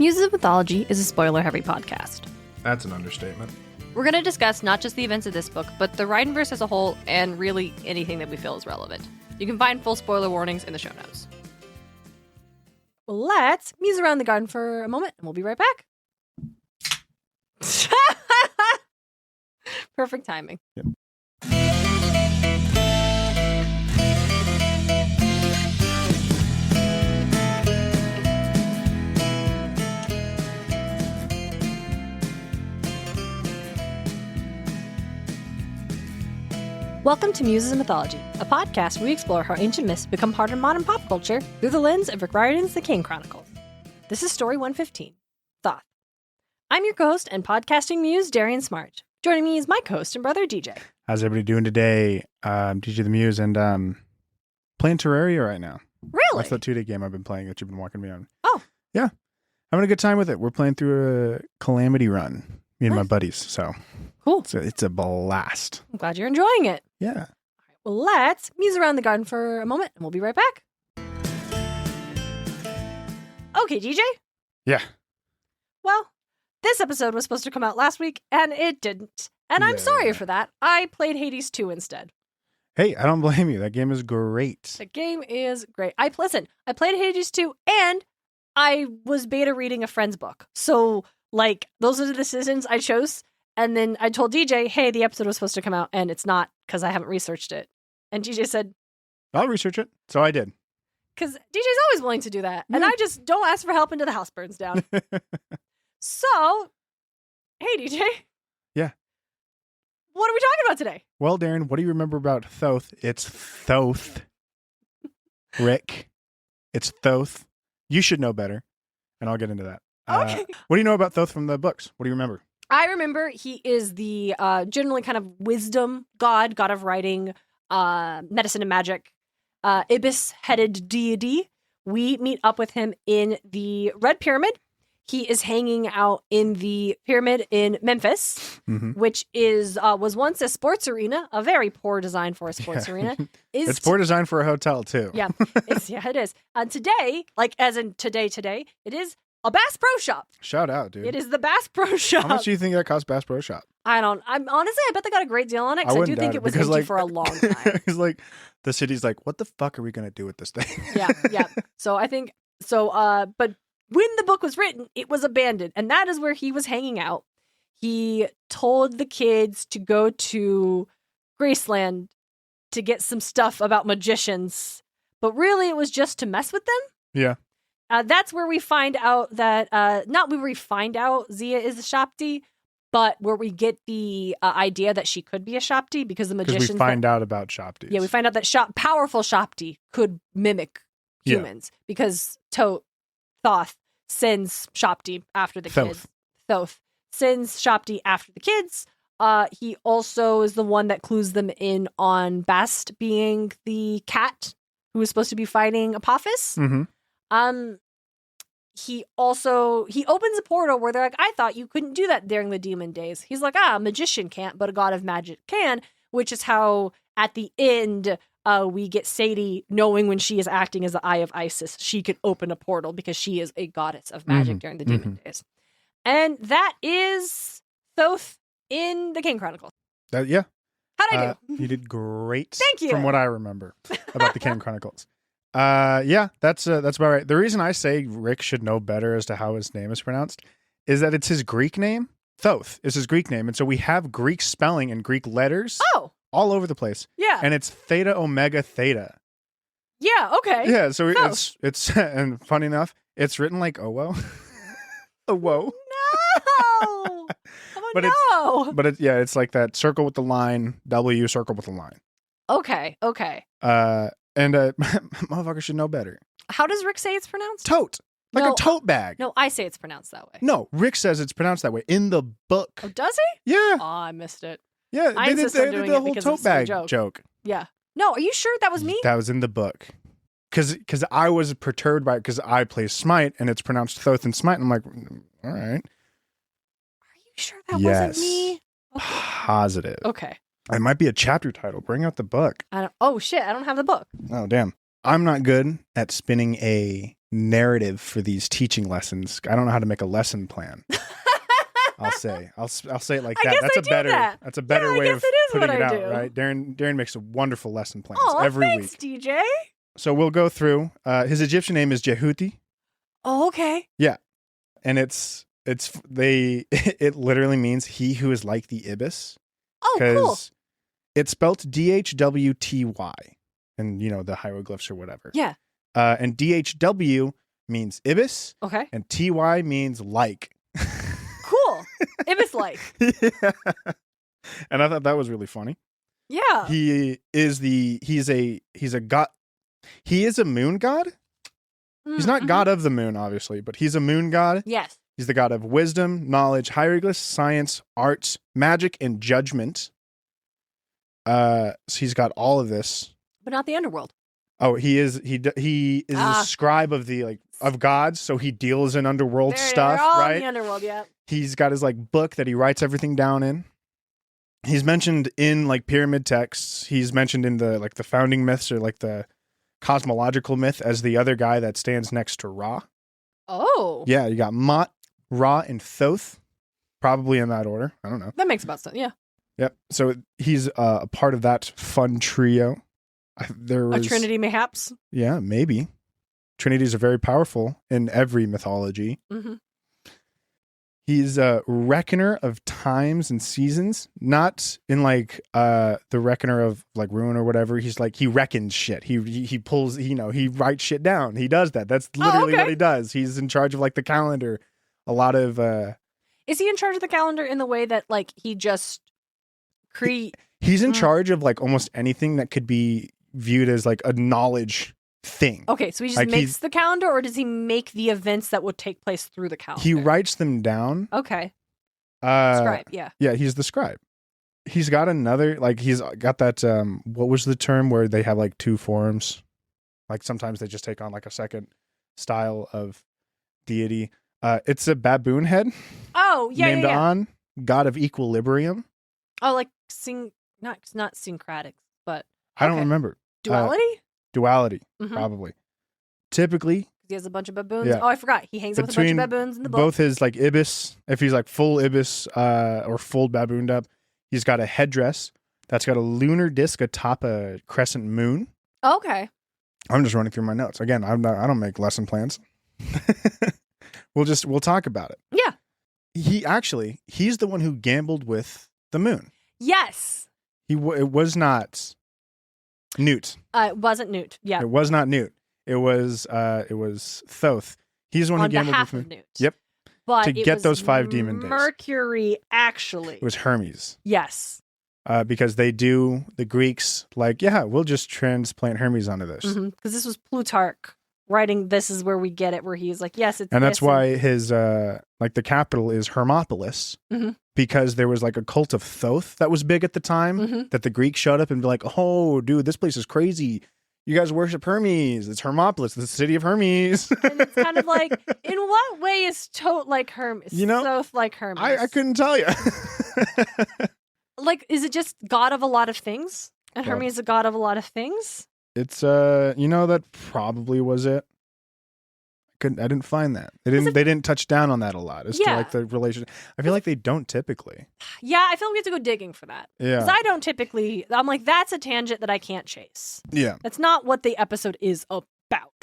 Muses of Mythology is a spoiler-heavy podcast. That's an understatement. We're going to discuss not just the events of this book, but the Riordanverse as a whole, and really anything that we feel is relevant. You can find full spoiler warnings in the show notes. Let's muse around the garden for a moment, and we'll be right back. Perfect timing. Yep. Welcome to Muses of Mythology, a podcast where we explore how ancient myths become part of modern pop culture through the lens of Rick Riordan's The King Chronicles. This is Story 115, Thoth. I'm your co-host and podcasting muse, Darien Smartt. Joining me is my co-host and brother, DJ. How's everybody doing today? DJ the Muse and playing Terraria right now. Really? That's the 2-day game I've been playing that you've been walking me on. Oh. Yeah. Having a good time with it. We're playing through a calamity run, me and my buddies. So cool. It's a blast. I'm glad you're enjoying it. Yeah. All right, well, let's muse around the garden for a moment, and we'll be right back. Okay, DJ? Yeah. Well, this episode was supposed to come out last week, and it didn't. And I'm sorry for that. I played Hades 2 instead. Hey, I don't blame you. That game is great. The game is great. I played Hades 2, and I was beta reading a friend's book. So, like, those are the decisions I chose. And then I told DJ, hey, the episode was supposed to come out, and it's not because I haven't researched it. And DJ said, I'll research it. So I did. Because DJ's always willing to do that. And I just don't ask for help until the house burns down. So, hey, DJ. Yeah. What are we talking about today? Well, Darren, what do you remember about Thoth? It's Thoth. Rick. It's Thoth. You should know better. And I'll get into that. Okay. What do you know about Thoth from the books? What do you remember? I remember he is the generally kind of wisdom god of writing, medicine and magic, Ibis-headed deity. We meet up with him in the Red Pyramid. He is hanging out in the pyramid in Memphis, which was once a sports arena, a very poor design for a sports arena. It's poor design for a hotel, too. Yeah, it is. And today, like as in today, it is a Bass Pro Shop. Shout out, dude. It is the Bass Pro Shop. How much do you think that cost Bass Pro Shop? I'm honestly, I bet they got a great deal on it because I do think it was empty for a long time. It's like the city's like, what the fuck are we going to do with this thing? Yeah. So I think but when the book was written, it was abandoned, and that is where he was hanging out. He told the kids to go to Graceland to get some stuff about magicians, but really it was just to mess with them. Yeah. That's where we find out that, not where we find out Zia is a Shopti, but where we get the idea that she could be a Shopti because the magicians. Because we find out about Shoptis. Yeah, we find out that powerful Shopti could mimic humans because Thoth sends Shopti after the kids. Thoth sends Shopti after the kids. He also is the one that clues them in on Bast being the cat who was supposed to be fighting Apophis. Mm-hmm. He opens a portal where they're like, I thought you couldn't do that during the demon days. He's like, a magician can't, but a god of magic can, which is how at the end, we get Sadie knowing when she is acting as the Eye of Isis, she could open a portal because she is a goddess of magic during the demon days. And that is Thoth in the King Chronicles. Yeah. How'd I do? You did great. Thank you. From what I remember about the King Chronicles. Yeah, that's about right. The reason I say Rick should know better as to how his name is pronounced is that it's his Greek name. Thoth is his Greek name. And so we have Greek spelling and Greek letters all over the place. Yeah. And it's Theta Omega Theta. Yeah, okay. Yeah, so it's and funny enough, it's written like Owo. Owo. No. It's like that circle with the line, W circle with the line. Okay. And motherfucker should know better. How does Rick say it's pronounced? Tote. Like a tote bag. No, I say it's pronounced that way. No, Rick says it's pronounced that way in the book. Oh, does he? Yeah. Oh, I missed it. Yeah, I they did the whole tote bag joke. Yeah. No, are you sure that was me? That was in the book. Because I was perturbed by it because I play SMITE and it's pronounced Thoth and SMITE. And I'm like, all right. Are you sure that wasn't me? Okay. Positive. Okay. It might be a chapter title. Bring out the book. Oh, shit. I don't have the book. Oh, damn. I'm not good at spinning a narrative for these teaching lessons. I don't know how to make a lesson plan. I'll say it like that. That's a better way of putting it out, right? Darien makes a wonderful lesson plans every thanks, week. DJ. So we'll go through. His Egyptian name is Jehuti. Oh, okay. Yeah, and it literally means he who is like the Ibis. Oh, cool. It's spelt DHWTY, and the hieroglyphs or whatever. Yeah. And DHW means Ibis. Okay. And TY means like. Cool. Ibis-like. Yeah. And I thought that was really funny. Yeah. He's a god. He is a moon god. He's not god of the moon, obviously, but he's a moon god. Yes. He's the god of wisdom, knowledge, hieroglyphs, science, arts, magic, and judgment. So he's got all of this. But not the underworld. Oh, he is a scribe of the of gods, so he deals in underworld stuff, they're all right? in the underworld, yeah. He's got his book that he writes everything down in. He's mentioned in pyramid texts. He's mentioned in the the founding myths or the cosmological myth as the other guy that stands next to Ra. Oh. Yeah, you got Mot, Ra, and Thoth, probably in that order. I don't know. That makes about sense, yeah. Yep. So he's a part of that fun trio. There was a trinity, mayhaps. Yeah, maybe. Trinities are very powerful in every mythology. Mm-hmm. He's a reckoner of times and seasons, not in the reckoner of ruin or whatever. He's he reckons shit. He pulls, he writes shit down. He does that. That's literally what he does. He's in charge of the calendar. A lot of Is he in charge of the calendar in the way that he just He's in charge of almost anything that could be viewed as a knowledge thing. Okay, so he just makes the calendar, or does he make the events that would take place through the calendar? He writes them down. Okay. Scribe, yeah. Yeah, he's the scribe. He's got another, he's got that, what was the term where they have two forms? Sometimes they just take on a second style of deity. It's a baboon head. Oh, yeah, named On, god of equilibrium. Oh, not syncretic, but I don't remember. Duality? Duality, probably. Typically, he has a bunch of baboons. Yeah. Oh, I forgot. He hangs out with a bunch of baboons in the book. Both his Ibis, if he's full Ibis or full babooned up, he's got a headdress that's got a lunar disc atop a crescent moon. Okay. I'm just running through my notes. Again, I don't make lesson plans. We'll talk about it. Yeah. He's the one who gambled with the moon. Yes. It was not Newt. It wasn't Newt. Yeah. It was not Newt. It was Thoth. He's the one who gambled with Newt. Newt. Yep. But to get those 5 demon days. Mercury, actually. It was Hermes. Yes. Because the Greeks we'll just transplant Hermes onto this. Because this was Plutarch writing, this is where we get it, where he's yes, it's and that's why his the capital is Hermopolis, because there was a cult of Thoth that was big at the time, that the Greeks showed up and be oh dude, this place is crazy, you guys worship Hermes, it's Hermopolis, the city of Hermes. And it's kind of in what way is Thoth like Hermes? Thoth like Hermes? I couldn't tell you. Is it just god of a lot of things, and Hermes is a god of a lot of things? It's that probably was it. I didn't find that. They didn't touch down on that a lot as to the relation. I feel they don't typically. Yeah, I feel we have to go digging for that. Yeah. Because I don't typically, I'm that's a tangent that I can't chase. Yeah. That's not what the episode is about.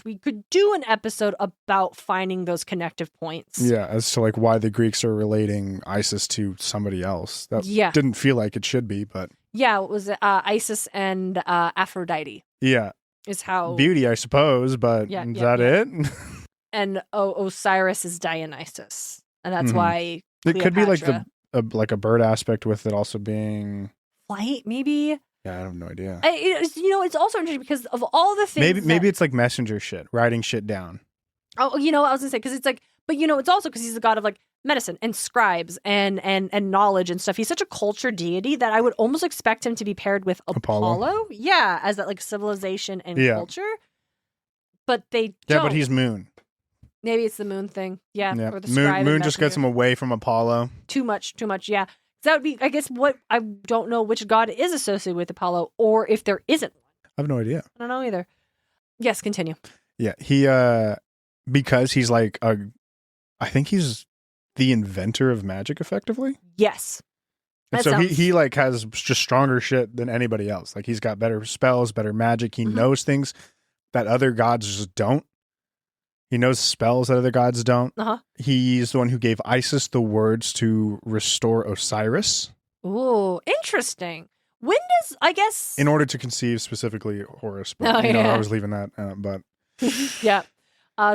We could do an episode about finding those connective points. Yeah, as to why the Greeks are relating Isis to somebody else. That didn't feel like it should be, but yeah, it was Isis and Aphrodite. Yeah, is how beauty, I suppose. But is that it? And Osiris is Dionysus, and that's why it could be Cleopatra. a bird aspect with it also being flight, maybe. Yeah, I have no idea. It's also interesting because of all the things. Maybe it's messenger shit, writing shit down. Oh, I was gonna say because it's but it's also because he's the god of medicine and scribes and knowledge and stuff. He's such a culture deity that I would almost expect him to be paired with Apollo. Yeah, as that civilization and culture. But they don't. Yeah, but he's moon. Maybe it's the moon thing. Yeah. Or the moon just gets him away from Apollo. Too much. Yeah. That would be, I guess, what I don't know which god is associated with Apollo, or if there isn't one. I have no idea. I don't know either. Yes, continue. Yeah, he because he's like I think he's the inventor of magic, effectively. Yes. And That so sounds- he like has just stronger shit than anybody else. Like he's got better spells, better magic. He knows things that other gods just don't. He knows spells that other gods don't. He's the one who gave Isis the words to restore Osiris. Ooh, interesting. When does, I guess... In order to conceive specifically Horus. But, I was leaving that, but... Yeah.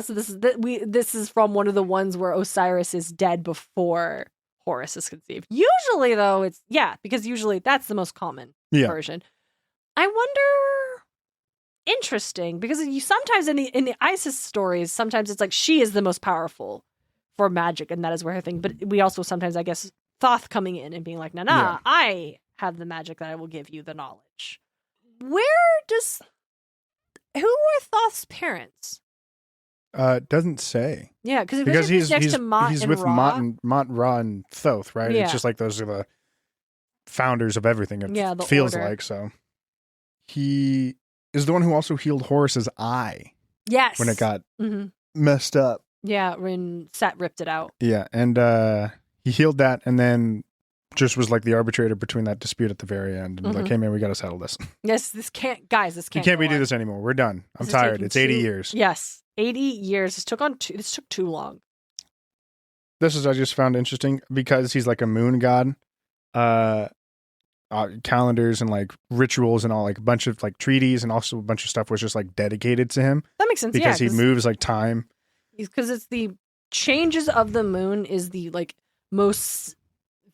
So this is from one of the ones where Osiris is dead before Horus is conceived. Usually, though, it's... Yeah, because usually that's the most common version. I wonder... Interesting, because you sometimes in the Isis stories, sometimes it's like she is the most powerful for magic, and that is where her thing. But we also sometimes, I guess, Thoth coming in and being like, "Nah, I have the magic that I will give you the knowledge." Who were Thoth's parents? Doesn't say. Yeah, because he's next to Mott he's and with Ra. Mott, Ra, and Thoth, right? Yeah. It's just like those are the founders of everything. It the feels order. like so. He is the one who also healed Horus's eye. Yes, When it got messed up. Yeah, when Set ripped it out. Yeah, and he healed that, and then just was like the arbitrator between that dispute at the very end, and like, hey man, we got to settle this. Yes, this can't We can't do this anymore. We're done. I'm tired. It's 80 years. Yes, 80 years. This took too long. This is I just found interesting because he's like a moon god. Calendars and like rituals and all, like a bunch of like treaties and also a bunch of stuff was just like dedicated to him. That makes sense. Because he moves like time. Because it's the changes of the moon is the like most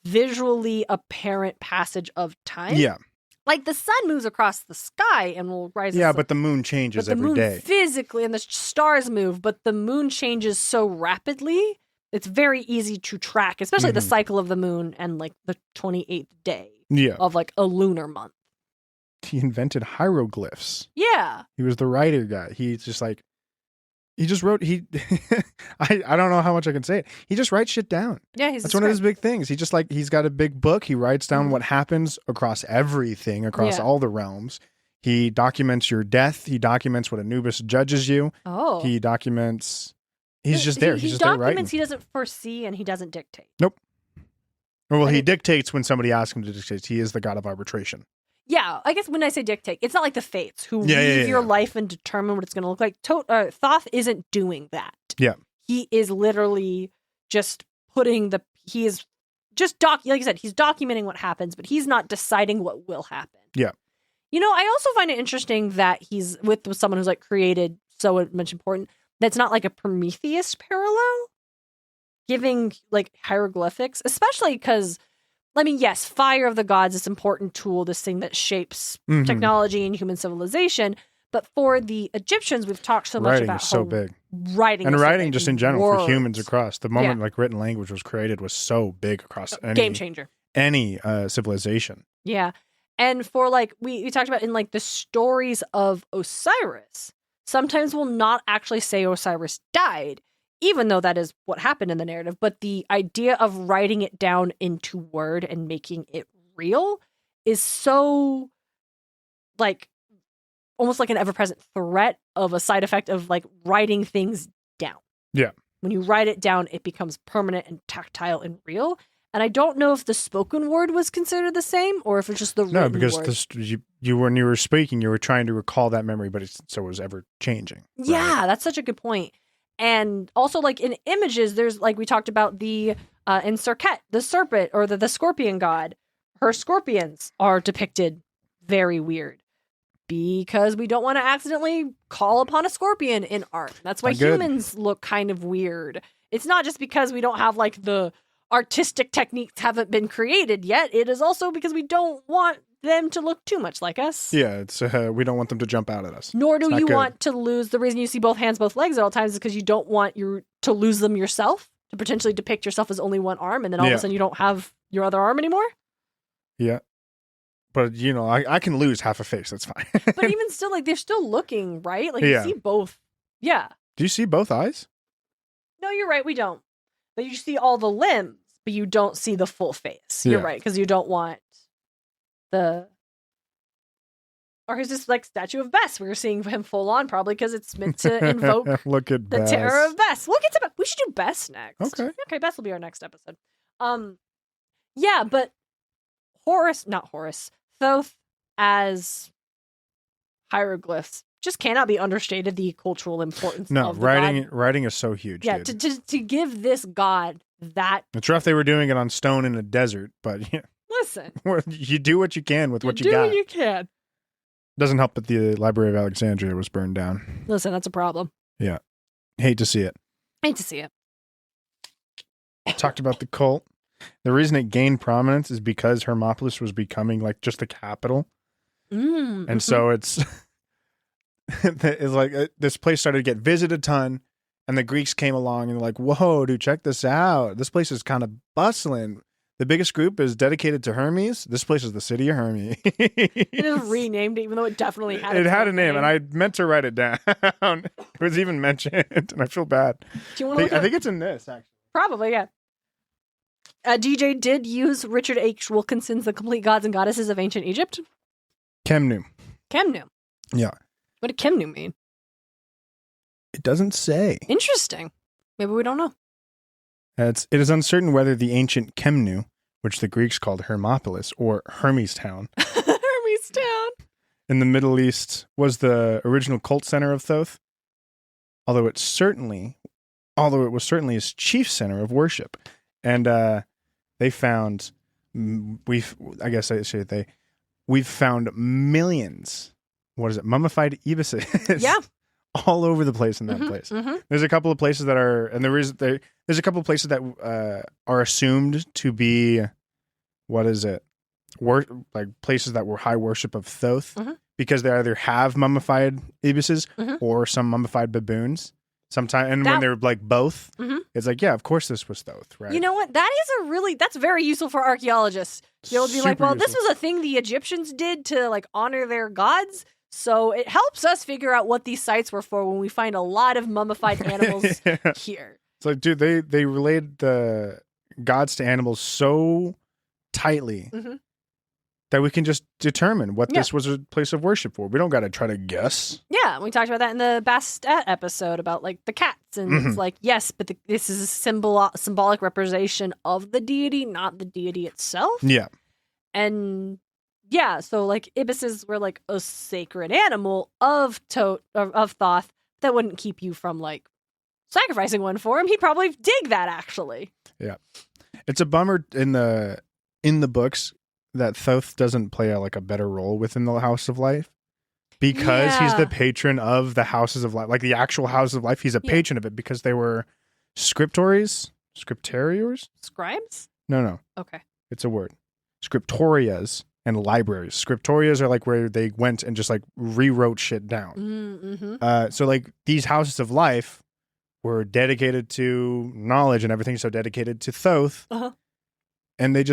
visually apparent passage of time. Yeah. Like the sun moves across the sky and will rise. Yeah, but the moon changes every day. Physically, and the stars move, but the moon changes so rapidly. It's very easy to track, especially the cycle of the moon and like the 28th day of like a lunar month. He invented hieroglyphs. Yeah. He was the writer guy. He's just like, he just wrote, I don't know how much I can say it. He just writes shit down. Yeah, that's one of his big things. He just like, he's got a big book. He writes down what happens across everything, across all the realms. He documents your death. He documents what Anubis judges you. Oh. He documents... He's just there. He's just there writing. He doesn't foresee and he doesn't dictate. Nope. Well, he dictates when somebody asks him to dictate. He is the god of arbitration. Yeah, I guess when I say dictate, it's not like the fates who leave your life and determine what it's going to look like. Thoth isn't doing that. Yeah. He is literally just putting like you said, he's documenting what happens, but he's not deciding what will happen. Yeah. You know, I also find it interesting that he's with someone who's like created so much important. That's not like a Prometheus parallel, giving like hieroglyphics, especially because, I mean, yes, fire of the gods is an important tool, this thing that shapes technology and human civilization. But for the Egyptians, we've talked so much about so big. Writing and is writing so big, just in general words. for humans across the moment like written language was created was so big across game changer, any civilization. Yeah, and for like we talked about in like the stories of Osiris. Sometimes we'll not actually say Osiris died, even though that is what happened in the narrative. But the idea of writing it down into word and making it real is so like almost like an ever-present threat of a side effect of like writing things down. Yeah. When you write it down, it becomes permanent and tactile and real. And I don't know if the spoken word was considered the same or if it's just the written word. No, because you when you were speaking, you were trying to recall that memory, but so it was ever changing. Right? Yeah, that's such a good point. And also, like in images, there's like we talked about the in Serket, the serpent or the scorpion god. Her scorpions are depicted very weird because we don't want to accidentally call upon a scorpion in art. That's why humans look kind of weird. It's not just because we don't have like the artistic techniques haven't been created yet. It is also because we don't want them to look too much like us. Yeah, it's we don't want them to jump out at us. Nor do you want to lose. The reason you see both hands, both legs at all times is because you don't want to lose them yourself, to potentially depict yourself as only one arm, and then all of a sudden you don't have your other arm anymore. Yeah. But, you know, I can lose half a face. That's fine. But even still, like, they're still looking, right? Like, you see both. Yeah. Do you see both eyes? No, you're right. We don't. But you see all the limbs, but you don't see the full face. You're right, because you don't want Or is this like statue of Bess? We're seeing him full on probably because it's meant to invoke Look at the Bess. terror of Bess. We'll get to Bess. We should do Bess next. Okay, Bess will be our next episode. Yeah, but Thoth as hieroglyphs just cannot be understated. The cultural importance. No, of the god. writing is so huge. Yeah, dude. to give this god that. It's rough they were doing it on stone in a desert, but yeah, Listen, you do what you can with what you do got. what you can. Doesn't help that the Library of Alexandria was burned down. Listen, that's a problem. Yeah. Hate to see it. Hate to see it. Talked about the cult. The reason it gained prominence is because Hermopolis was becoming like just the capital. And so it's like this place started to get visited a ton, and the Greeks came along and they're like, whoa, dude, check this out. This place is kind of bustling. The biggest group is dedicated to Hermes. This place is the city of Hermes. It just renamed it, even though it definitely had it had a name, and I meant to write it down. It was even mentioned, and I feel bad. Do you want to I think it's in this, actually. Probably, yeah. DJ did use Richard H. Wilkinson's The Complete Gods and Goddesses of Ancient Egypt. Kemnu. Yeah. What did Kemnu mean? It doesn't say. Interesting. Maybe we don't know. It is uncertain whether the ancient Kemnu, which the Greeks called Hermopolis or Hermestown, Hermestown, in the Middle East, was the original cult center of Thoth, although it was certainly his chief center of worship. And they found, we've found millions. What is it? Mummified ibises. Yeah. All over the place in that place. There's a couple of places that are, and there's a couple of places that are assumed to be, what is it? Like places that were high worship of Thoth, because they either have mummified ibises or some mummified baboons. Sometimes, and when they're like both, it's like, yeah, of course this was Thoth, right? You know what? That's very useful for archaeologists. They would be like, well, this was a thing the Egyptians did to like honor their gods. So it helps us figure out what these sites were for when we find a lot of mummified animals here. It's like, dude, they related the gods to animals so tightly that we can just determine what this was a place of worship for. We don't got to try to guess. Yeah, we talked about that in the Bastet episode about like the cats, and it's like, yes, but this is a symbolic representation of the deity, not the deity itself. Yeah, and yeah, so like ibises were like a sacred animal of Thoth that wouldn't keep you from like sacrificing one for him. He'd probably dig that, actually. Yeah, it's a bummer in the books that Thoth doesn't play like a better role within the House of Life, because he's the patron of the Houses of Life, like the actual House of Life. He's a patron of it because they were scriptoriors. Scribes? No. Okay, it's a word. Scriptorias and libraries. Scriptorias are like where they went and just like rewrote shit down. So like these Houses of Life were dedicated to knowledge and everything, so dedicated to Thoth, and it's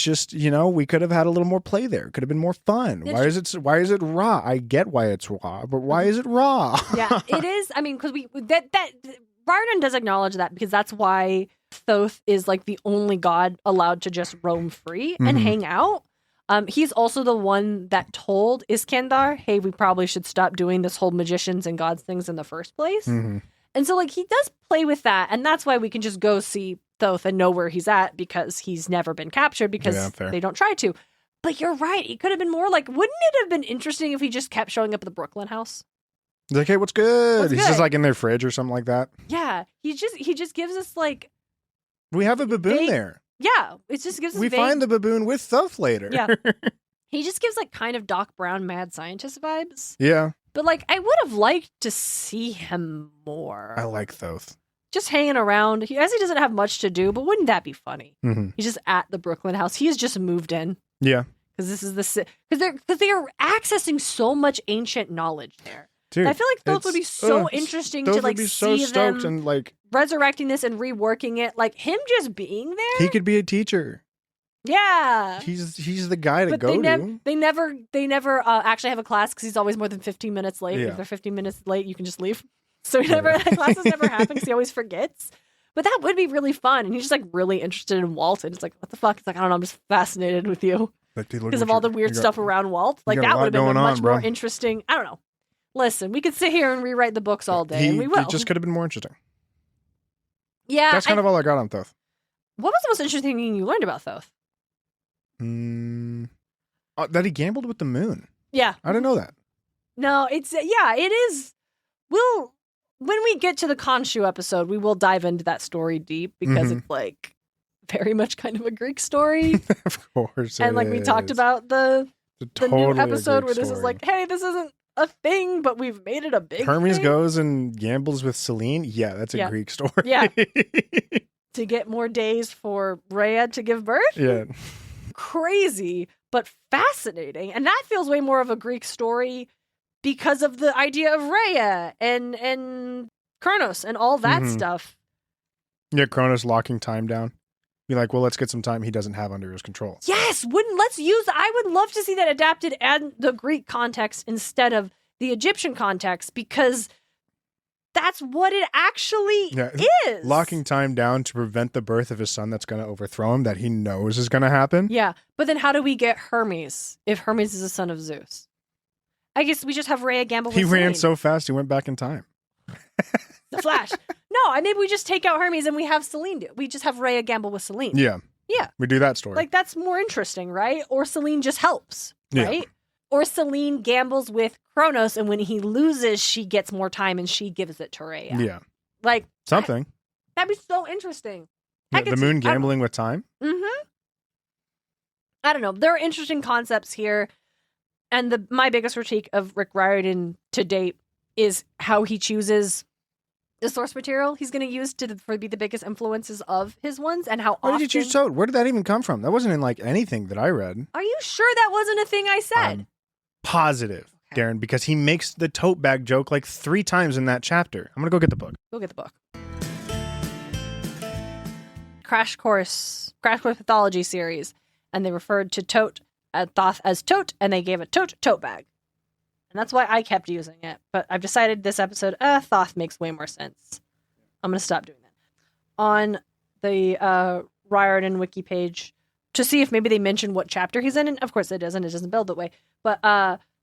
just, we could have had a little more play there. It could have been more fun. Why is it raw? I get why it's raw, but why is it raw? Yeah, it is. I mean, because Riordan does acknowledge that, because that's why Thoth is like the only god allowed to just roam free and hang out. He's also the one that told Iskandar, hey, we probably should stop doing this whole magicians and gods things in the first place. And so like he does play with that, and that's why we can just go see Thoth and know where he's at, because he's never been captured, because they don't try to. But you're right, he could have been more like, wouldn't it have been interesting if he just kept showing up at the Brooklyn house? He's like, hey, what's good? He's just like in their fridge or something like that. Yeah, he just gives us like, we have a baboon there. Yeah, it just gives us find the baboon with Thoth later. Yeah. He just gives like kind of Doc Brown mad scientist vibes. Yeah. But like, I would have liked to see him more. I like Thoth. Just hanging around. He doesn't have much to do, but wouldn't that be funny? He's just at the Brooklyn house. He's just moved in. Yeah. Because this is because they're accessing so much ancient knowledge there. Dude, I feel like Thoth would be so interesting to like see them and like resurrecting this and reworking it. Like him just being there. He could be a teacher. Yeah, he's the guy to go to. They never actually have a class, because he's always more than 15 minutes late. Yeah. If they're 15 minutes late, you can just leave. So classes never happen, because he always forgets. But that would be really fun, and he's just like really interested in Walton. It's like, what the fuck? It's like, I don't know, I'm just fascinated with you. because of all the weird stuff around Walt. Like that would have been a much more interesting. I don't know. Listen, we could sit here and rewrite the books all day, and we will. It just could have been more interesting. Yeah, that's kind of all I got on Thoth. What was the most interesting thing you learned about Thoth? That he gambled with the moon. Yeah, I didn't know that. No, it is. When we get to the Khonshu episode, we will dive into that story deep because it's like very much kind of a Greek story. Of course, and like we talked about the new episode where this is like, hey, this isn't a thing, but we've made it a big Hermes thing. goes and gambles with Selene. Yeah, that's a Greek story. Yeah. To get more days for Rhea to give birth. Yeah. Crazy, but fascinating. And that feels way more of a Greek story because of the idea of Rhea and Kronos and all that stuff. Yeah, Kronos locking time down. Be like, well, let's get some time he doesn't have under his control. Yes, I would love to see that adapted and the Greek context instead of the Egyptian context, because that's what it actually is. Locking time down to prevent the birth of his son that's going to overthrow him, that he knows is going to happen. Yeah, but then how do we get Hermes if Hermes is a son of Zeus? I guess we just have Rhea gamble with Selene. He ran so fast he went back in time. The Flash. No, maybe we just take out Hermes and we have Selene do it. We just have Rhea gamble with Selene. Yeah. Yeah. We do that story. Like, that's more interesting, right? Or Selene just helps, right? Yeah. Or Selene gambles with Kronos, and when he loses, she gets more time and she gives it to Rhea. Yeah. Like, something. That'd be so interesting. Yeah, the moon gambling with time? Mm-hmm. I don't know. There are interesting concepts here. And my biggest critique of Rick Riordan to date is how he chooses the source material he's going to use to be the biggest influences of his ones, and how often... Why did you choose Thoth? Where did that even come from? That wasn't in like anything that I read. Are you sure that wasn't a thing I said? Positive, okay. Darren, because he makes the tote bag joke like 3 times in that chapter. I'm going to go get the book. Go get the book. Crash Course Mythology series, and they referred to Thoth as tote, and they gave it tote bag. And that's why I kept using it. But I've decided this episode, Thoth makes way more sense. I'm going to stop doing that. On the Riordan Wiki page, to see if maybe they mention what chapter he's in. And of course it doesn't build that way. But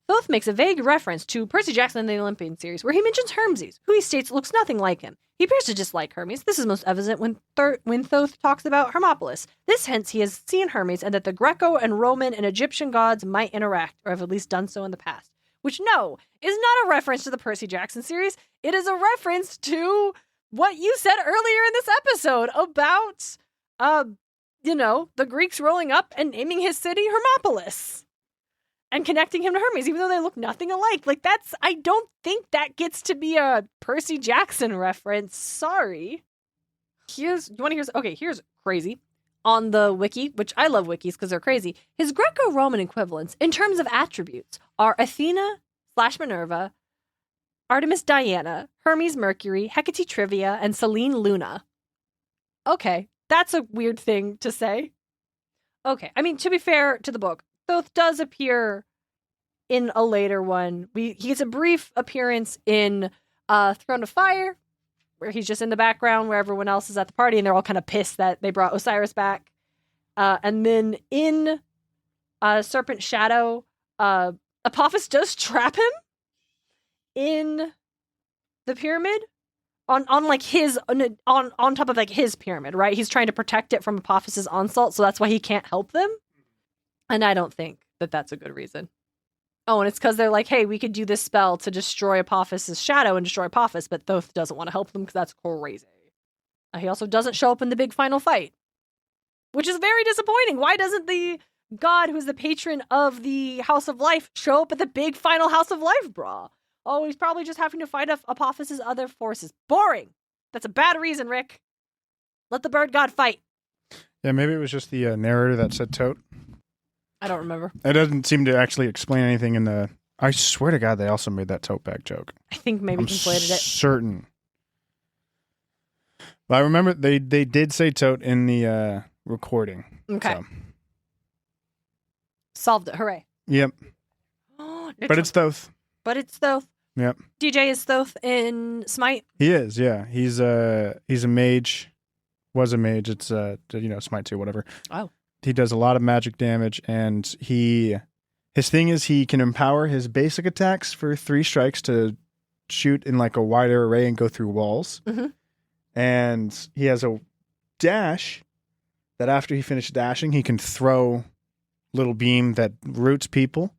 Thoth makes a vague reference to Percy Jackson and the Olympian series, where he mentions Hermes, who he states looks nothing like him. He appears to dislike Hermes. This is most evident when Thoth talks about Hermopolis. This hints he has seen Hermes and that the Greco and Roman and Egyptian gods might interact, or have at least done so in the past. Which, no, is not a reference to the Percy Jackson series. It is a reference to what you said earlier in this episode about, the Greeks rolling up and naming his city Hermopolis and connecting him to Hermes, even though they look nothing alike. Like, I don't think that gets to be a Percy Jackson reference. Sorry. Here's crazy. On the wiki, which I love wikis because they're crazy, his Greco-Roman equivalents in terms of attributes are Athena/Minerva, Artemis Diana, Hermes Mercury, Hecate Trivia, and Selene Luna. Okay, that's a weird thing to say. Okay, I mean, to be fair to the book, Thoth does appear in a later one. He gets a brief appearance in Throne of Fire, where he's just in the background where everyone else is at the party and they're all kind of pissed that they brought Osiris back. And then in Serpent Shadow, Apophis does trap him in the pyramid on top of like his pyramid, right? He's trying to protect it from Apophis's onslaught, so that's why he can't help them. And I don't think that that's a good reason. Oh, and it's because they're like, hey, we could do this spell to destroy Apophis's shadow and destroy Apophis, but Thoth doesn't want to help them because that's crazy. He also doesn't show up in the big final fight, which is very disappointing. Why doesn't the god who's the patron of the House of Life show up at the big final House of Life brawl? Oh, he's probably just having to fight off Apophis's other forces. Boring. That's a bad reason, Rick. Let the bird god fight. Yeah, maybe it was just the narrator that said tote. I don't remember. It doesn't seem to actually explain anything in the... I swear to God, they also made that tote bag joke. I think maybe conflated it. Certain. But I remember they did say tote in the recording. Okay. So. Solved it. Hooray. Yep. But it's Thoth. Yep. DJ is Thoth in SMITE. He is, yeah. He's a mage. Was a mage. It's SMITE 2, whatever. Oh. He does a lot of magic damage, and his thing is he can empower his basic attacks for 3 strikes to shoot in like a wider array and go through walls. Mm-hmm. And he has a dash that after he finishes dashing, he can throw little beam that roots people.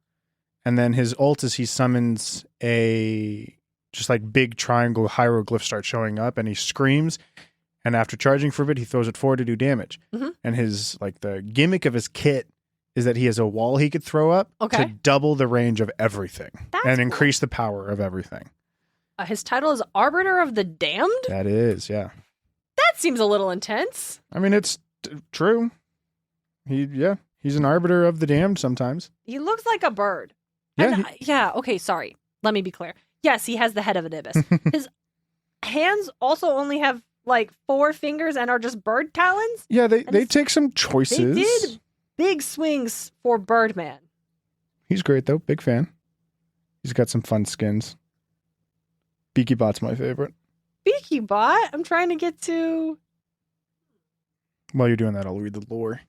And then his ult is he summons a just like big triangle hieroglyph starts showing up, and he screams. And after charging for a bit, he throws it forward to do damage. Mm-hmm. And his like the gimmick of his kit is that he has a wall he could throw up to double the range of everything and increase the power of everything. His title is Arbiter of the Damned? That is, yeah. That seems a little intense. I mean, it's true. He's an arbiter of the damned sometimes. He looks like a bird. Yeah. Okay, sorry. Let me be clear. Yes, he has the head of an ibis. His hands also only have like 4 fingers and are just bird talons. Yeah, they take some choices. They did big swings for Birdman. He's great though. Big fan. He's got some fun skins. Beaky Bot's my favorite. Beaky Bot? I'm trying to get to... While you're doing that, I'll read the lore.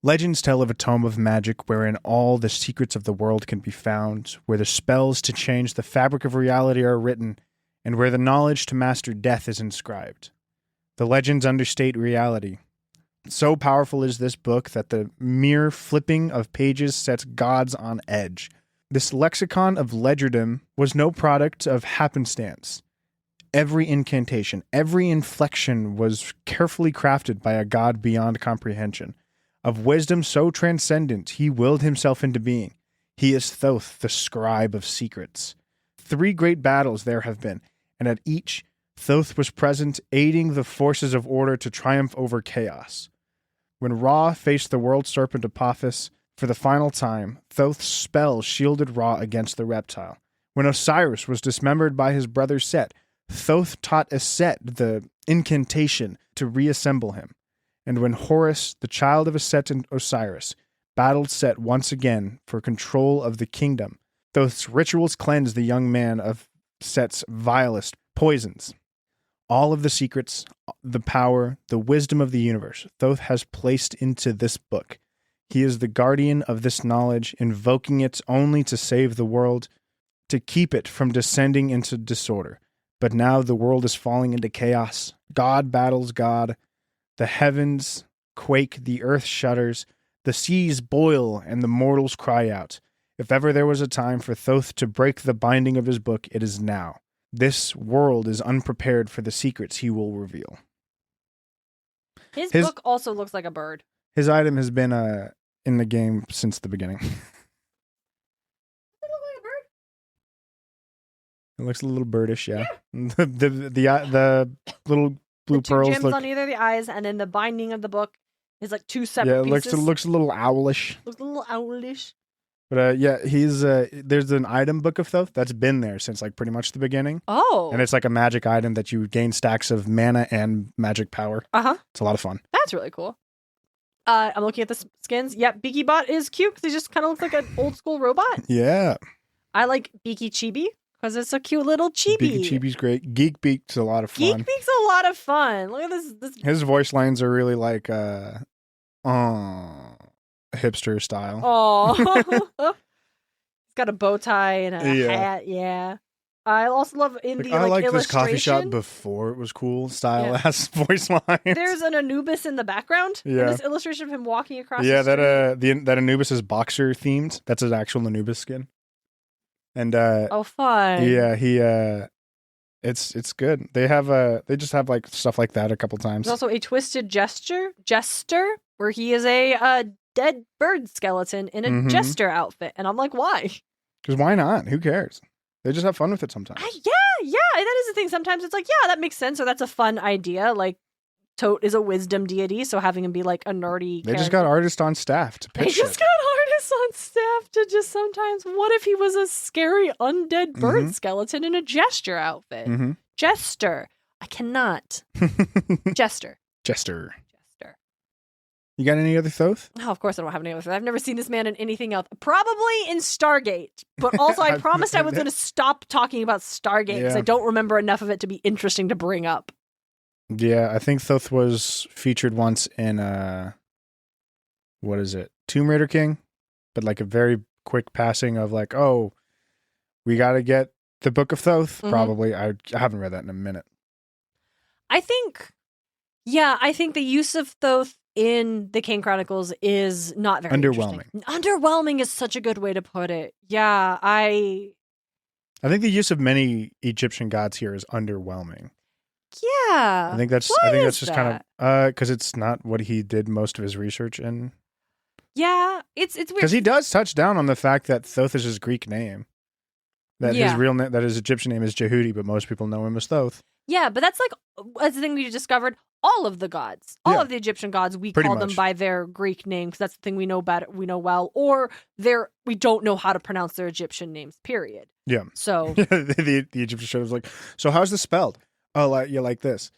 Legends tell of a tome of magic wherein all the secrets of the world can be found, where the spells to change the fabric of reality are written, and where the knowledge to master death is inscribed. The legends understate reality. So powerful is this book that the mere flipping of pages sets gods on edge. This lexicon of legerdom was no product of happenstance. Every incantation, every inflection was carefully crafted by a god beyond comprehension. Of wisdom so transcendent, he willed himself into being. He is Thoth, the scribe of secrets. 3 great battles there have been, and at each, Thoth was present, aiding the forces of order to triumph over chaos. When Ra faced the world serpent Apophis for the final time, Thoth's spell shielded Ra against the reptile. When Osiris was dismembered by his brother Set, Thoth taught Set the incantation to reassemble him. And when Horus, the child of Set and Osiris, battled Set once again for control of the kingdom, Thoth's rituals cleansed the young man of Set's vilest poisons. All of the secrets, the power, the wisdom of the universe, Thoth has placed into this book. He is the guardian of this knowledge, invoking it only to save the world, to keep it from descending into disorder. But now the world is falling into chaos. God battles God. The heavens quake, the earth shudders, the seas boil, and the mortals cry out. If ever there was a time for Thoth to break the binding of his book, it is now. This world is unprepared for the secrets he will reveal. His book also looks like a bird. His item has been in the game since the beginning. Does it look like a bird? It looks a little birdish, yeah. The little blue pearls gems on either the eyes, and then the binding of the book is like 2 separate pieces. It looks a little owlish. Looks a little owlish. But he's there's an item book of Thoth that's been there since like pretty much the beginning. Oh. And it's like a magic item that you gain stacks of mana and magic power. Uh-huh. It's a lot of fun. That's really cool. I'm looking at the skins. Yep, Beaky Bot is cute because he just kind of looks like an old school robot. Yeah. I like Beaky Chibi because it's a cute little chibi. Beaky Chibi's great. Geek Beak's a lot of fun. Geek Beak's a lot of fun. Look at this. His voice lines are really like hipster style. Oh. He's got a bow tie and a hat. Yeah. I also love in the I like this illustration. coffee shop before it was cool style ass voice lines. There's an Anubis in the background. Yeah. In this illustration of him walking across the street. that Anubis is boxer themed. That's his actual Anubis skin. And oh, fun. Yeah, he it's good. They just have like stuff like that a couple times. There's also a twisted jester, where he is a dead bird skeleton in a jester outfit, and I'm like, why? Because why not? Who cares? They just have fun with it sometimes. Yeah, that is the thing. Sometimes it's like, yeah, that makes sense, or that's a fun idea. Like, Thoth is a wisdom deity, so having him be like a nerdy They just got artists on staff to pitch They just got artists on staff to just sometimes, what if he was a scary undead bird skeleton in a jester outfit? Jester. I cannot. Jester. You got any other Thoth? Oh, of course I don't have any other Thoth. I've never seen this man in anything else. Probably in Stargate. But also I promised I was going to stop talking about Stargate because I don't remember enough of it to be interesting to bring up. Yeah, I think Thoth was featured once in what is it? Tomb Raider King, but like a very quick passing of like, oh, we got to get the Book of Thoth. Mhm. Probably. I haven't read that in a minute. I think the use of Thoth in the Kane Chronicles is not very Underwhelming. interesting. Underwhelming is such a good way to put it. Yeah, I think the use of many Egyptian gods here is underwhelming. Yeah. I think that's just kind of because it's not what he did most of his research in. Yeah, it's weird because he does touch down on the fact that Thoth is his Greek name, that his real name, that his Egyptian name is Jehudi, but most people know him as Thoth. Yeah, but that's the thing we discovered. All of the gods, all of the Egyptian gods, we call them by their Greek name because that's the thing we know better, we know well, or we don't know how to pronounce their Egyptian names. Period. Yeah. So the Egyptian show was like, so how's this spelled? Oh, like this.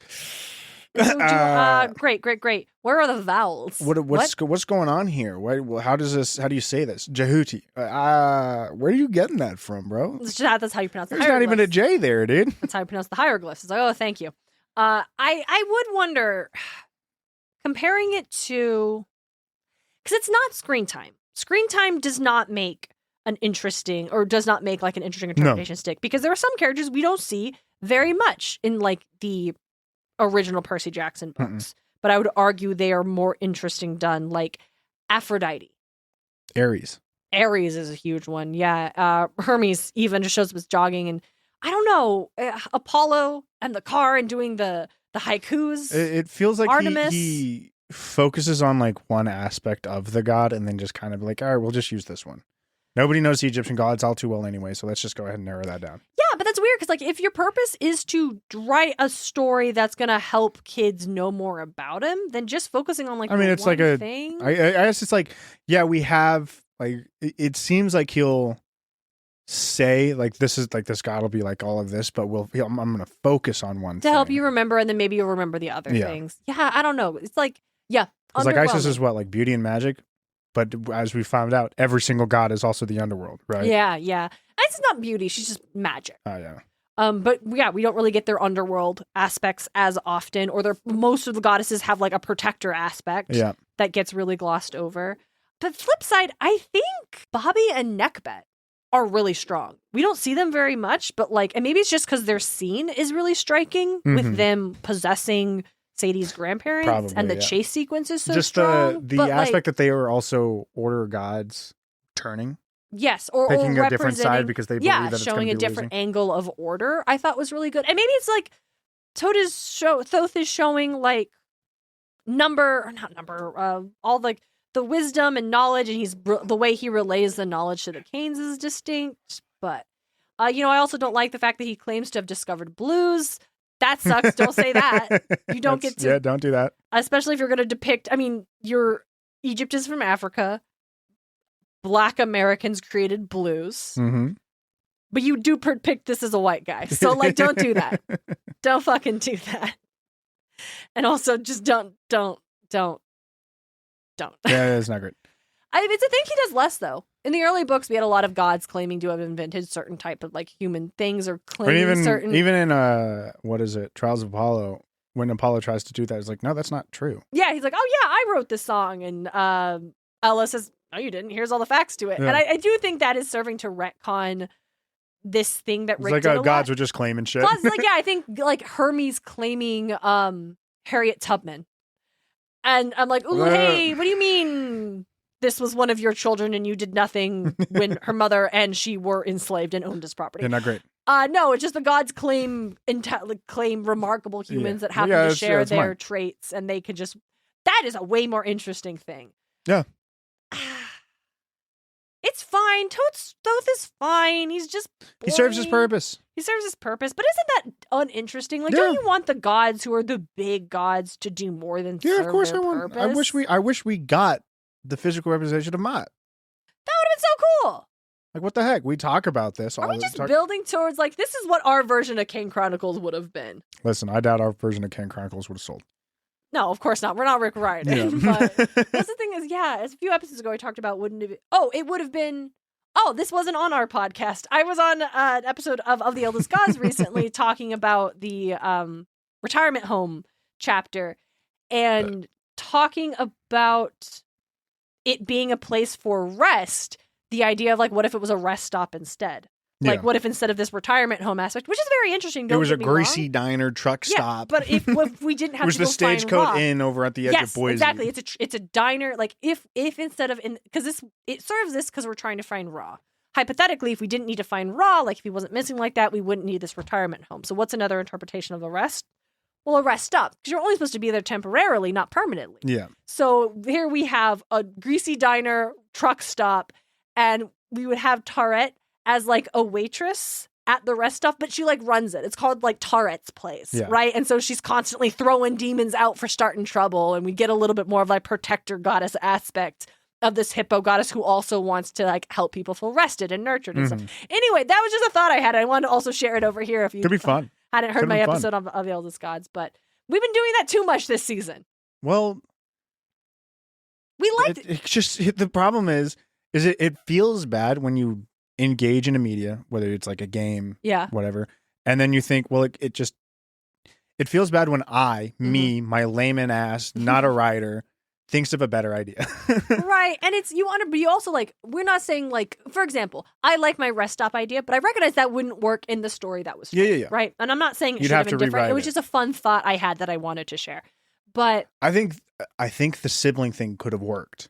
Great. Where are the vowels? What's going on here? How do you say this? Jehuti. Where are you getting that from, bro? That's how you pronounce it. There's not even a J there, dude. That's how you pronounce the hieroglyphs. It's like, oh, thank you. I would wonder, comparing it to, because it's not screen time. Screen time does not make an interesting interpretation stick, because there are some characters we don't see very much in like the original Percy Jackson books, but I would argue they are more interesting done, like Aphrodite. Ares is a huge one. Yeah. Hermes even just shows up as jogging, and I don't know, Apollo and the car and doing the haikus. It feels like Artemis. he focuses on like one aspect of the god and then just kind of like, all right, we'll just use this one. Nobody knows the Egyptian gods all too well anyway, so let's just go ahead and narrow that down. Yeah, but that's weird because like if your purpose is to write a story that's gonna help kids know more about him, then just focusing on like it's one like a thing. I guess it's like, yeah, we have like it seems like he'll say like this god will be like all of this, but I'm gonna focus on one thing to help you remember, and then maybe you'll remember the other things. Yeah, I don't know. It's like it's like Isis is what, like beauty and magic. But as we found out, every single god is also the underworld, right? Yeah. It's not beauty; she's just magic. Oh yeah. But yeah, we don't really get their underworld aspects as often, or most of the goddesses have like a protector aspect that gets really glossed over. But flip side, I think Bobby and Nekhbet are really strong. We don't see them very much, but like, and maybe it's just because their scene is really striking with them possessing Sadie's grandparents. Probably, and the chase sequence is so just strong. The aspect that they are also order gods turning. Yes, or taking a different side because they believe that it's showing a different angle of order. I thought was really good, and maybe it's like Thoth is showing like all like the wisdom and knowledge, and the way he relays the knowledge to the Canes is distinct. But I also don't like the fact that he claims to have discovered blues. That sucks. Don't say that. You don't get to. Yeah, don't do that. Especially if you're going to depict. I mean, Egypt is from Africa. Black Americans created blues. Mm-hmm. But you do depict this as a white guy. So, like, don't do that. Don't fucking do that. And also, just don't. Yeah, it's not great. It's a thing he does less, though. In the early books, we had a lot of gods claiming to have invented certain type of like human things, or claiming certain. Even in what is it, Trials of Apollo, when Apollo tries to do that, it's like, no, that's not true. Yeah, he's like, oh yeah, I wrote this song, and Ella says, no, you didn't. Here's all the facts to it, and I do think that is serving to retcon this thing that Rick did a gods lot. were just claiming shit. Plus, like, yeah, I think like Hermes claiming Harriet Tubman, and I'm like, ooh, hey, what do you mean? This was one of your children and you did nothing when her mother and she were enslaved and owned as property. Yeah, not great. No, it's just the gods claim remarkable humans that happen to share their traits, and they could just. That is a way more interesting thing. Yeah. It's fine. Thoth is fine. He's just boring. He serves his purpose. But isn't that uninteresting? Like, don't you want the gods who are the big gods to do more than serve of course their I want. purpose? I wish we got the physical representation of Mott. That would have been so cool. Like, what the heck? We talk about this. Are we just building towards, like, this is what our version of Kane Chronicles would have been? Listen, I doubt our version of Kane Chronicles would have sold. No, of course not. We're not Rick Riordan. Yeah. But that's the thing is, a few episodes ago I talked about it would have been. Oh, this wasn't on our podcast. I was on an episode of The Eldest Gods recently talking about the retirement home chapter and talking about it being a place for rest, the idea of like, what if it was a rest stop instead? Like, what if instead of this retirement home aspect, which is very interesting. It was a greasy diner truck stop. But if we didn't have it was to the go find Stagecoach Ra, Inn over at the edge of Boise. Exactly. It's a diner. Like if instead of because it serves this because we're trying to find Ra. Hypothetically, if we didn't need to find Ra, like if he wasn't missing like that, we wouldn't need this retirement home. So what's another interpretation of the rest? Well, a rest stop, because you're only supposed to be there temporarily, not permanently. Yeah. So here we have a greasy diner truck stop, and we would have Tarette as like a waitress at the rest stop, but she like runs it. It's called like Tarette's place, right? And so she's constantly throwing demons out for starting trouble, and we get a little bit more of like protector goddess aspect of this hippo goddess who also wants to like help people feel rested and nurtured and stuff. Anyway, that was just a thought I had. I wanted to also share it over here if you could be fun. Hadn't heard my episode of the Eldest Gods, but we've been doing that too much this season. Well, we liked it. It's just the problem is it feels bad when you engage in a media, whether it's like a game, whatever, and then you think, well, it feels bad when me, my layman ass, not a writer, thinks of a better idea. Right. And but you also like, we're not saying like, for example, I like my rest stop idea, but I recognize that wouldn't work in the story that was told, right? And I'm not saying it should have been different. It was just a fun thought I had that I wanted to share. But I think the sibling thing could have worked.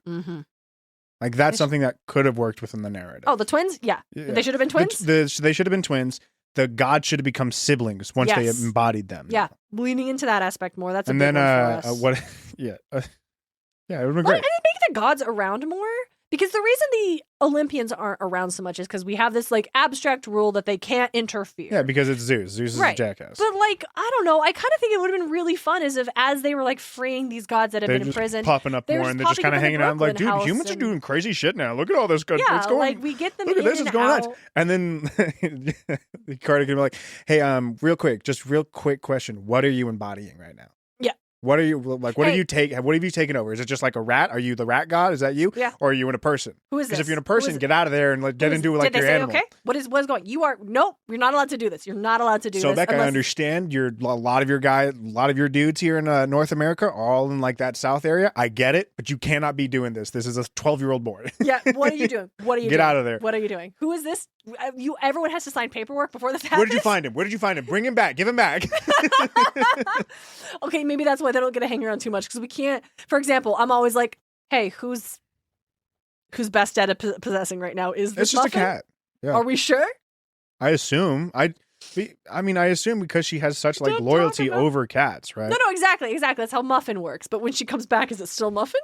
Like that's something that could have worked within the narrative. Oh, the twins? Yeah. They should have been twins? They should have been twins. The gods should have become siblings once they embodied them. Yeah. Leaning into that aspect more. That's a big one for us. What? Yeah. Yeah, it would have been Well, great. and make the gods around more. Because the reason the Olympians aren't around so much is because we have this like abstract rule that they can't interfere. Yeah, because it's Zeus. Zeus is a jackass. But like, I don't know. I kind of think it would have been really fun as they were like freeing these gods that have been in prison. Popping up more and they're just kind of hanging out. Like, dude, humans are doing crazy shit now. Look at all this good. Yeah, like we get them. Look at this. It's going nuts. And then Carter can be like, hey, real quick question. What are you embodying right now? What are you like? What have you taken over? Is it just like a rat? Are you the rat god? Is that you? Yeah. Or are you in a person? Who is this? Because if you're in a person, get out of there and get into like your animal. Okay. What is going? Nope. You're not allowed to do this. You're not allowed to do this. So Beck, I understand. A lot of your dudes here in North America are all in like that South area. I get it, but you cannot be doing this. This is a 12-year-old boy. Yeah. What are you doing? Get out of there. What are you doing? Who is this? Everyone has to sign paperwork before this happens. Where did you find him? Bring him back. Give him back. Okay, maybe that's why they don't get to hang around too much because we can't. For example, I'm always like, hey, who's best at possessing right now? Is this It's just Muffin? a cat. Yeah. Are we sure? I assume. I assume because she has such like loyalty over cats, right? No, exactly. That's how Muffin works. But when she comes back, is it still Muffin?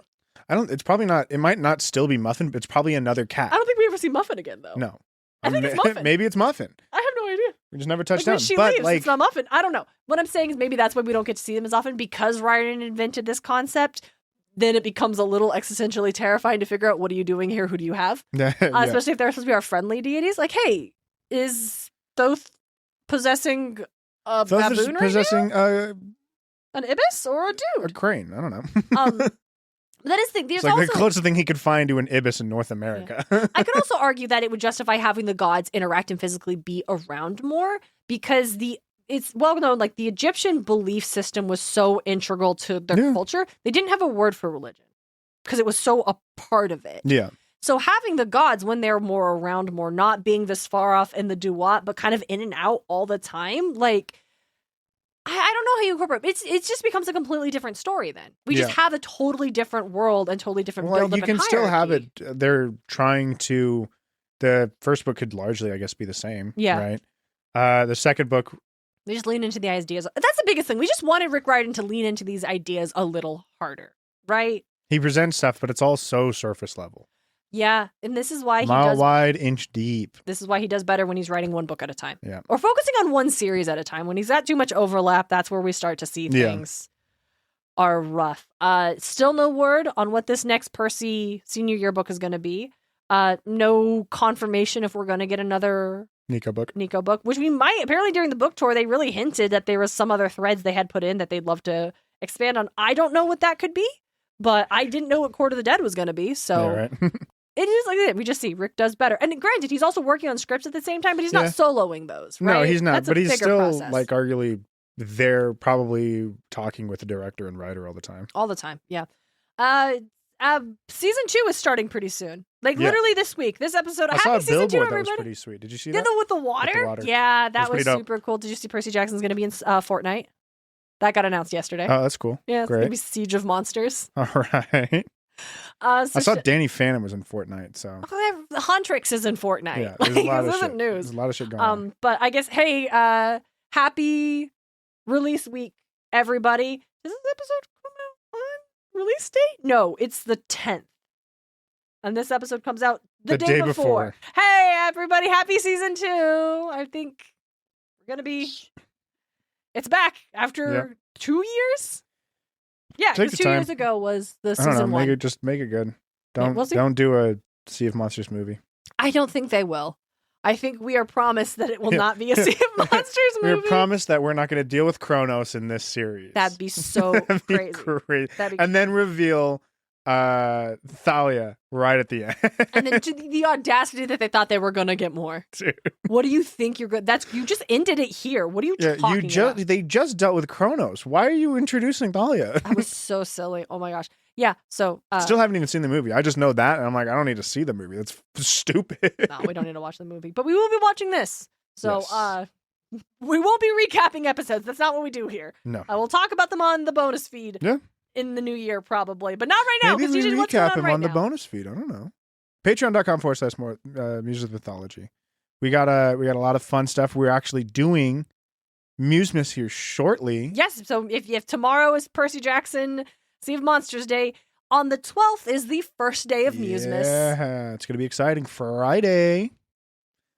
It's probably not. It might not still be Muffin, but it's probably another cat. I don't think we ever see Muffin again, though. No. I think it's Muffin. Maybe it's Muffin. I have no idea. We just never touched when down. she leaves, it's not Muffin. I don't know. What I'm saying is maybe that's why we don't get to see them as often because Riordan invented this concept. Then it becomes a little existentially terrifying to figure out what are you doing here? Who do you have? Especially if they're supposed to be our friendly deities. Like, hey, is Thoth possessing a baboon right possessing now? An ibis or a dude? A crane. I don't know. That is the thing. It's like the closest thing he could find to an ibis in North America. Yeah. I could also argue that it would justify having the gods interact and physically be around more because it's well known, like the Egyptian belief system was so integral to their culture. They didn't have a word for religion because it was so a part of it. Yeah. So having the gods when they're more around more, not being this far off in the duat, but kind of in and out all the time, like I don't know how you incorporate it just becomes a completely different story then. We just have a totally different world and totally different build-up. You can still have it. They're trying to. The first book could largely, I guess, be the same. Yeah. Right. The second book. They just lean into the ideas. That's the biggest thing. We just wanted Rick Riordan to lean into these ideas a little harder, right? He presents stuff, but it's all so surface level. Yeah, and this is why he mile wide, inch deep. This is why he does better when he's writing one book at a time. Yeah. Or focusing on one series at a time. When he's got too much overlap, that's where we start to see things are rough. Still no word on what this next Percy senior year book is going to be. No confirmation if we're going to get another Nico book, which we might. Apparently during the book tour, they really hinted that there was some other threads they had put in that they'd love to expand on. I don't know what that could be, but I didn't know what Court of the Dead was going to be, so... Yeah, right. It is like that. We just see Rick does better. And granted, he's also working on scripts at the same time, but he's not soloing those, right? No, he's not. That's but he's still, process. like, arguably there probably talking with the director and writer all the time. All the time, yeah. Season 2 is starting pretty soon. Like, Yeah. literally this week. This episode. I saw a Happy season 2, billboard that was everybody. pretty sweet. Did you see Yeah, that? with the water? water. Yeah, that was pretty dope. super cool. Did you see Percy Jackson's going to be in Fortnite? That got announced yesterday. Oh, that's cool. Yeah, it's going to Great. be Siege of Monsters. All right. So I saw Danny Phantom was in Fortnite, so Huntrix is in Fortnite. yeah, Like, there's a lot of this shit. isn't There's news. a lot of shit going on. But I guess, hey, happy release week, everybody. Does this episode come out on release date? No, it's the 10th. And this episode comes out the day before. Hey, everybody, happy season 2. I think we're going to be... It's back after 2 years? Yeah, Take because your 2 time. years ago was the I don't know. season 1. Make it good. Yeah, we'll see. Don't do a Sea of Monsters movie. I don't think they will. I think we are promised that it will not be a Sea of Monsters We movie. were promised that we're not going to deal with Kronos in this series. That'd be so That'd be crazy. crazy. That'd be And then reveal Thalia right at the end. And then to the audacity that they thought they were gonna get more. Dude. What do you think you're good? You just ended it here. What are you talking about? They just dealt with Kronos. Why are you introducing Thalia? That was so silly. Oh my gosh. Yeah. So Still haven't even seen the movie. I just know that, and I'm like, I don't need to see the movie. That's stupid. no, we don't need to watch the movie, but we will be watching this. So Yes. we won't be recapping episodes. That's not what we do here. No. We'll talk about them on the bonus feed. Yeah. In the new year, probably, but not right now. Maybe Because we usually what's going recap on him right on the now? bonus feed. I don't know. Patreon.com/more Muses of Mythology. We got a lot of fun stuff. We're actually doing Musemas here shortly. Yes. So if tomorrow is Percy Jackson Sea of Monsters Day, on the 12th is the first day of Musemas. Yeah, it's gonna be exciting. Friday.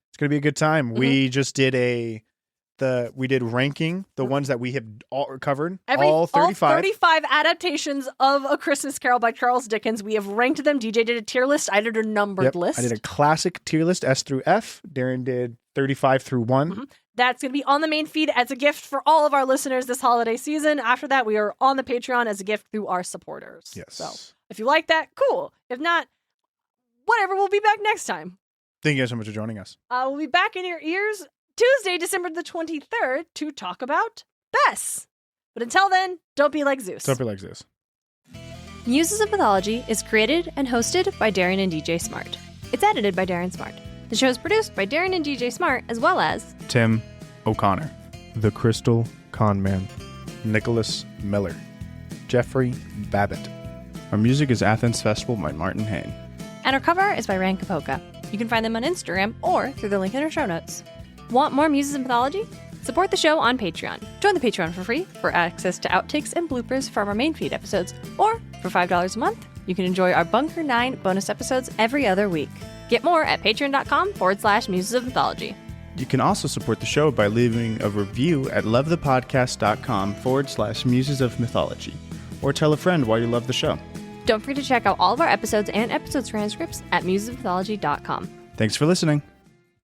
It's gonna be a good time. Mm-hmm. We just did we did ranking the ones that we have all covered. All 35. All 35 adaptations of A Christmas Carol by Charles Dickens. We have ranked them. DJ did a tier list. I did a numbered list. I did a classic tier list, S through F. Darren did 35 through 1. Mm-hmm. That's going to be on the main feed as a gift for all of our listeners this holiday season. After that, we are on the Patreon as a gift through our supporters. Yes. So if you like that, cool. If not, whatever. We'll be back next time. Thank you guys so much for joining us. We'll be back in your ears Tuesday, December the 23rd to talk about Bess. But until then, don't be like Zeus. Don't be like this. Muses of Mythology is created and hosted by Darien and DJ Smartt. It's edited by Darien Smartt. The show is produced by Darien and DJ Smartt, as well as Tim O'Connor, The Crystal Conman, Nicholas Miller, Jeffrey Babbitt. Our music is Athens Festival by Martin Hain. And our cover is by Ran Kapoka. You can find them on Instagram or through the link in our show notes. Want more Muses of Mythology? Support the show on Patreon. Join the Patreon for free for access to outtakes and bloopers from our main feed episodes. Or for $5 a month, you can enjoy our Bunker 9 bonus episodes every other week. Get more at patreon.com/Muses of Mythology. You can also support the show by leaving a review at lovethepodcast.com/Muses of Mythology. Or tell a friend why you love the show. Don't forget to check out all of our episodes and episode transcripts at musesofmythology.com. Thanks for listening.